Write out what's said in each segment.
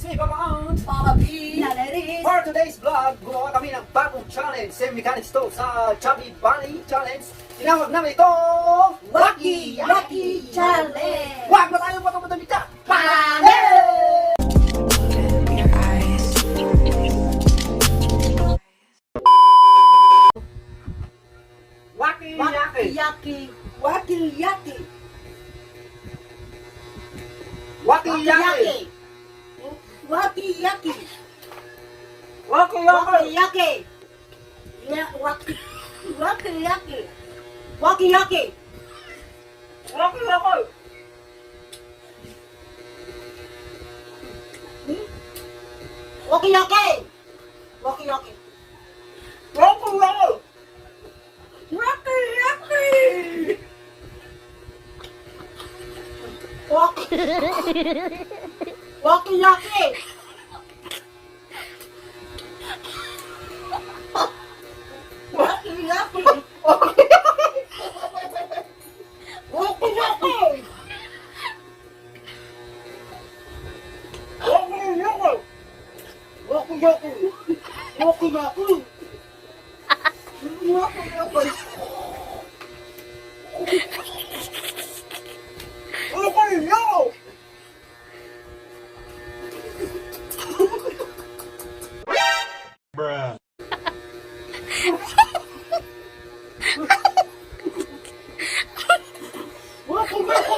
me, Papa Aunt. Papa B, Nanaris. For today's vlog, gumawa kami ng bagong challenge. Same mechanics to sa Chubby Bunny Challenge. Tinawag namin ito, Wacky Wacky Challenge. Wag na tayo patong-patong ka! Pane! Your eyes. Wacky Wacky Yaki! Yaki. Wacky Yaki. Wacky Yaki! Wacky Yaki. Wacky Wacky Yaki! Yaki. Wacky Yaki. Wacky Yaki. Wacky Yaki! Wacky Yaki. Wacky Yaki. Wacky Yaki! Wacky Yaki. Wacky Yaki. Wacky Yaki. Wacky Yaki. Wacky Yaki. Wacky Yaki. Wacky Yaki. Wacky Yaki. Bruh. Wacky Yaki.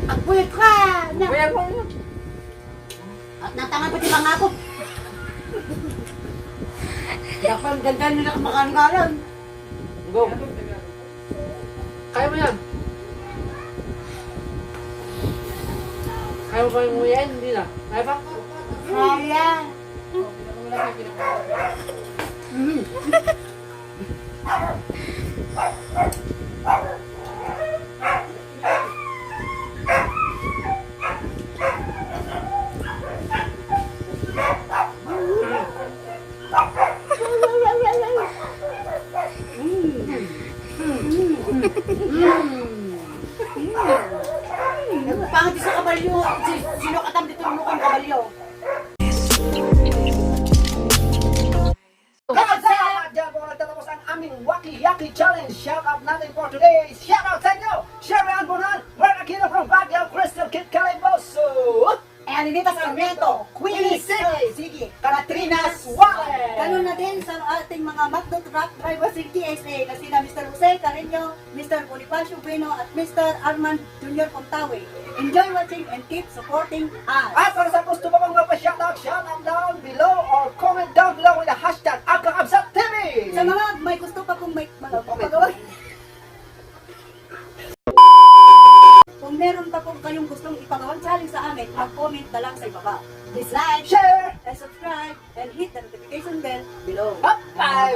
Agpulit ka! At natangan pati pangako. Dapat ganda nila kumakain-kalan. Go! Kaya mo yan! Kaya mo ba yung nguyain? Hindi na. Kaya ba? Kaya. Pangit sa kabalyo. Sino katam dito ng mukhang kabalyo? Salamat dyan po nagtatapos ang aming Waki Yaki Challenge. Shout out natin for today. Shout out sa inyo. Sherry Anbonan, Marquino from Baguio, Crystal Kid Caliboso, Anita Sarmiento. Queenie City, Sige. Catrinas Wallet. Ganun na din sa ating mga McDo truck drivers ng TSA na sina Mr. Jose Carreño, Mr. Bonifacio Bueno at Mr. Armand Jr. Pontawe. Enjoy watching and keep supporting us. At para sa gusto pa bang mapa-shoutout, shoutout down below or comment down below with the hashtag AgkaKabsatTV. Sa mga may gusto pa kung may mga Comment. pagawa. Kung meron pa po kayong gustong ipagawang challenge sa amin, mag-comment na lang sa ibaba. Please like, Share. and subscribe, and hit the notification bell below. Bye-bye.